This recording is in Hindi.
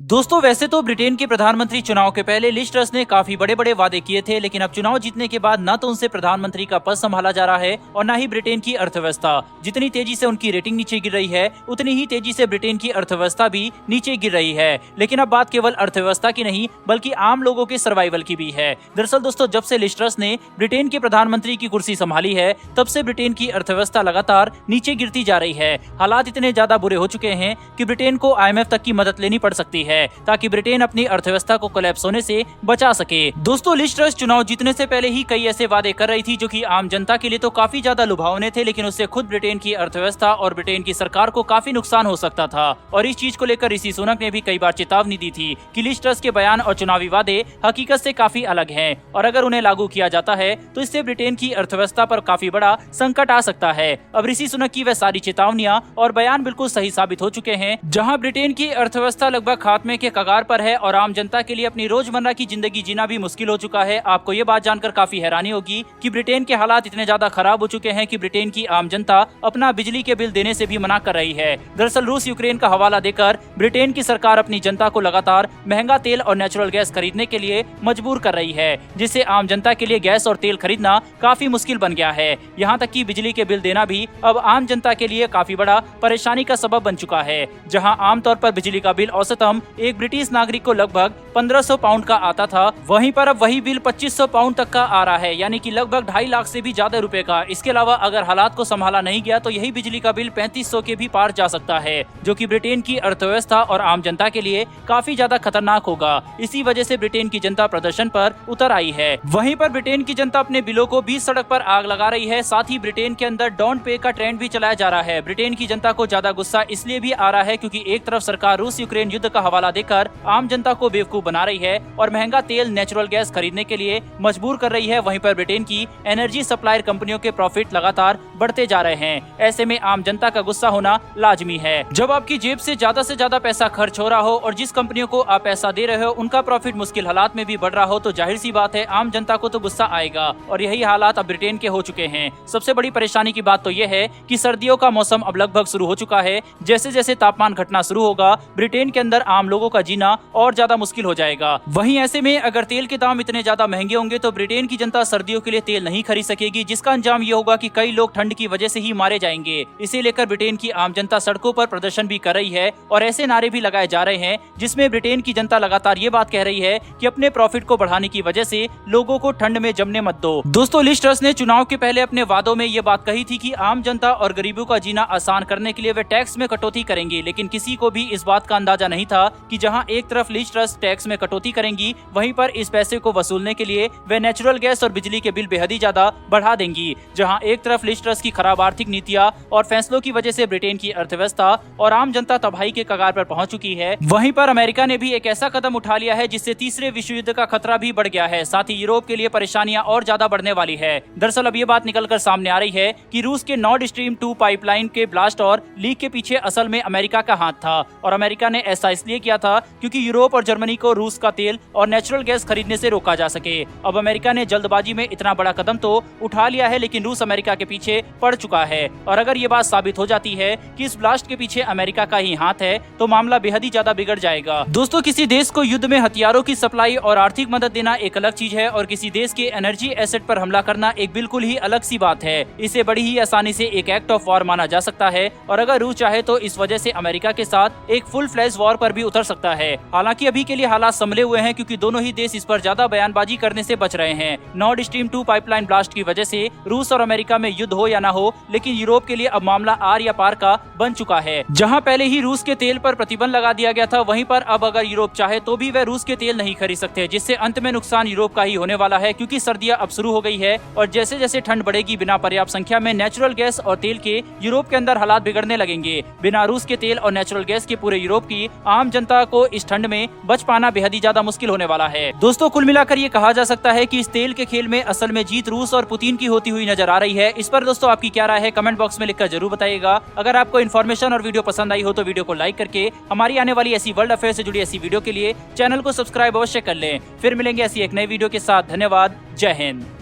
दोस्तों वैसे तो ब्रिटेन के प्रधानमंत्री चुनाव के पहले लिज ट्रस ने काफी बड़े बड़े वादे किए थे, लेकिन अब चुनाव जीतने के बाद न तो उनसे प्रधानमंत्री का पद संभाला जा रहा है और न ही ब्रिटेन की अर्थव्यवस्था। जितनी तेजी से उनकी रेटिंग नीचे गिर रही है, उतनी ही तेजी से ब्रिटेन की अर्थव्यवस्था भी नीचे गिर रही है। लेकिन अब बात केवल अर्थव्यवस्था की नहीं बल्कि आम लोगों के सर्वाइवल की भी है। दरअसल दोस्तों, जब से लिज ट्रस ने ब्रिटेन के प्रधानमंत्री की कुर्सी संभाली है, तब से ब्रिटेन की अर्थव्यवस्था लगातार नीचे गिरती जा रही है। हालात इतने ज्यादा बुरे हो चुके हैं कि ब्रिटेन को IMF तक की मदद लेनी पड़ सकती है ताकि ब्रिटेन अपनी अर्थव्यवस्था को कोलैप्स होने से बचा सके। दोस्तों, लिज ट्रस चुनाव जीतने से पहले ही कई ऐसे वादे कर रही थी जो कि आम जनता के लिए तो काफी ज्यादा लुभावने थे, लेकिन उससे खुद ब्रिटेन की अर्थव्यवस्था और ब्रिटेन की सरकार को काफी नुकसान हो सकता था। और इस चीज को लेकर ऋषि सुनक ने भी कई बार चेतावनी दी थी कि लिज ट्रस के बयान और चुनावी वादे हकीकत से काफी अलग हैं और अगर उन्हें लागू किया जाता है तो इससे ब्रिटेन की अर्थव्यवस्था पर काफी बड़ा संकट आ सकता है। अब ऋषि सुनक की वह सारी चेतावनियां और बयान बिल्कुल सही साबित हो चुके हैं। जहां ब्रिटेन की अर्थव्यवस्था लगभग खात्मे के कगार पर है और आम जनता के लिए अपनी रोजमर्रा की जिंदगी जीना भी मुश्किल हो चुका है। आपको ये बात जानकर काफी हैरानी होगी कि ब्रिटेन के हालात इतने ज्यादा खराब हो चुके हैं कि ब्रिटेन की आम जनता अपना बिजली के बिल देने से भी मना कर रही है। दरअसल रूस यूक्रेन का हवाला देकर ब्रिटेन की सरकार अपनी जनता को लगातार महंगा तेल और नेचुरल गैस खरीदने के लिए मजबूर कर रही है, जिससे आम जनता के लिए गैस और तेल खरीदना काफी मुश्किल बन गया है। यहाँ तक कि बिजली के बिल देना भी अब आम जनता के लिए काफी बड़ा परेशानी का सबब बन चुका है। जहाँ आमतौर पर बिजली का बिल औसतन एक ब्रिटिश नागरिक को लगभग 1500 पाउंड का आता था, वहीं पर अब वही बिल 2500 पाउंड तक का आ रहा है, यानी कि लगभग 2.5 लाख से भी ज्यादा रुपए का। इसके अलावा अगर हालात को संभाला नहीं गया तो यही बिजली का बिल 3500 के भी पार जा सकता है, जो कि ब्रिटेन की अर्थव्यवस्था और आम जनता के लिए काफी ज्यादा खतरनाक होगा। इसी वजह से ब्रिटेन की जनता प्रदर्शन पर उतर आई है। वहीं पर ब्रिटेन की जनता अपने बिलों को बीच सड़क पर आग लगा रही है। साथ ही ब्रिटेन के अंदर डोंट पे का ट्रेंड भी चलाया जा रहा है। ब्रिटेन की जनता को ज्यादा गुस्सा इसलिए भी आ रहा है क्योंकि एक तरफ सरकार रूस यूक्रेन युद्ध का हवाला देकर आम जनता को बेवकूफ बना रही है और महंगा तेल नेचुरल गैस खरीदने के लिए मजबूर कर रही है। वहीं पर ब्रिटेन की एनर्जी सप्लायर कंपनियों के प्रॉफिट लगातार बढ़ते जा रहे हैं। ऐसे में आम जनता का गुस्सा होना लाजमी है। जब आपकी जेब से ज्यादा पैसा खर्च हो रहा हो और जिस कंपनियों को आप पैसा दे रहे हो उनका प्रॉफिट मुश्किल हालात में भी बढ़ रहा हो, तो जाहिर सी बात है आम जनता को तो गुस्सा आएगा। और यही हालात अब ब्रिटेन के हो चुके हैं। सबसे बड़ी परेशानी की बात तो यह है कि सर्दियों का मौसम अब लगभग शुरू हो चुका है। जैसे जैसे तापमान घटना शुरू होगा, ब्रिटेन के अंदर आम लोगों का जीना और ज्यादा मुश्किल हो जाएगा। वहीं ऐसे में अगर तेल के दाम इतने ज्यादा महंगे होंगे तो ब्रिटेन की जनता सर्दियों के लिए तेल नहीं खरीद सकेगी, जिसका अंजाम ये होगा कि कई लोग ठंड की वजह से ही मारे जाएंगे। इसे लेकर ब्रिटेन की आम जनता सड़कों पर प्रदर्शन भी कर रही है और ऐसे नारे भी लगाए जा रहे हैं जिसमें ब्रिटेन की जनता लगातार ये बात कह रही है कि अपने प्रॉफिट को बढ़ाने की वजह से लोगों को ठंड में जमने मत दो। दोस्तों, लिज ट्रस ने चुनाव के पहले अपने वादों में ये बात कही थी कि आम जनता और गरीबों का जीना आसान करने के लिए वे टैक्स में कटौती करेंगी, लेकिन किसी को भी इस बात का अंदाजा नहीं था कि जहां एक तरफ लिज ट्रस टैक्स में कटौती करेंगी, वहीं पर इस पैसे को वसूलने के लिए वे नेचुरल गैस और बिजली के बिल बेहद ही ज्यादा बढ़ा देंगी। जहां एक तरफ लिज ट्रस की खराब आर्थिक नीतियां और फैसलों की वजह से ब्रिटेन की अर्थव्यवस्था और आम जनता तबाही के कगार पर पहुंच चुकी है, वहीं पर अमेरिका ने भी एक ऐसा कदम उठा लिया है जिससे तीसरे विश्व युद्ध का खतरा भी बढ़ गया है। साथ ही यूरोप के लिए परेशानियां और ज्यादा बढ़ने वाली है। दरअसल अब ये बात निकलकर सामने आ रही है कि रूस के नॉर्ड स्ट्रीम 2 पाइपलाइन के ब्लास्ट और लीक के पीछे असल में अमेरिका का हाथ था और अमेरिका ने ऐसा इसलिए किया था क्योंकि यूरोप और जर्मनी को रूस का तेल और नेचुरल गैस खरीदने से रोका जा सके। अब अमेरिका ने जल्दबाजी में इतना बड़ा कदम तो उठा लिया है, लेकिन रूस अमेरिका के पीछे पड़ चुका है। और अगर ये बात साबित हो जाती है कि इस ब्लास्ट के पीछे अमेरिका का ही हाथ है तो मामला बेहद ही ज्यादा बिगड़ जाएगा। दोस्तों, किसी देश को युद्ध में हथियारों की सप्लाई और आर्थिक मदद देना एक अलग चीज है और किसी देश के एनर्जी एसेट पर हमला करना एक बिल्कुल ही अलग सी बात है। इसे बड़ी ही आसानी से एक एक्ट ऑफ वॉर माना जा सकता है और अगर रूस चाहे तो इस वजह से अमेरिका के साथ एक फुल फ्लैश वॉर पर भी उतर सकता है। हालांकि अभी के लिए हालात संभले हुए हैं क्योंकि दोनों ही देश इस पर ज्यादा बयानबाजी करने से बच रहे हैं। नॉर्ड स्ट्रीम 2 पाइपलाइन ब्लास्ट की वजह से रूस और अमेरिका में युद्ध हो या ना हो, लेकिन यूरोप के लिए अब मामला आर या पार का बन चुका है। जहां पहले ही रूस के तेल पर प्रतिबंध लगा दिया गया था, वहीं पर अब अगर यूरोप चाहे तो भी वह रूस के तेल नहीं खरीद सकते, जिससे अंत में नुकसान यूरोप का ही होने वाला है क्योंकि सर्दियां अब शुरू हो गई है और जैसे जैसे ठंड बढ़ेगी, बिना पर्याप्त संख्या में नेचुरल गैस और तेल के यूरोप के अंदर हालात बिगड़ने लगेंगे। बिना रूस के तेल और नेचुरल गैस के पूरे यूरोप की आम जनता को इस ठंड में बच पाना बेहद ही ज्यादा मुश्किल होने वाला है। दोस्तों, कुल मिलाकर ये कहा जा सकता है कि इस तेल के खेल में असल में जीत रूस और पुतिन की होती हुई नजर आ रही है। इस पर दोस्तों आपकी क्या राय है, कमेंट बॉक्स में लिखकर जरूर बताइएगा। अगर आपको इन्फॉर्मेशन और वीडियो पसंद आई हो तो वीडियो को लाइक करके हमारी आने वाली ऐसी वर्ल्ड अफेयर से जुड़ी ऐसी वीडियो के लिए चैनल को सब्सक्राइब अवश्य कर लें। फिर मिलेंगे ऐसी एक नई वीडियो के साथ। धन्यवाद। जय हिंद।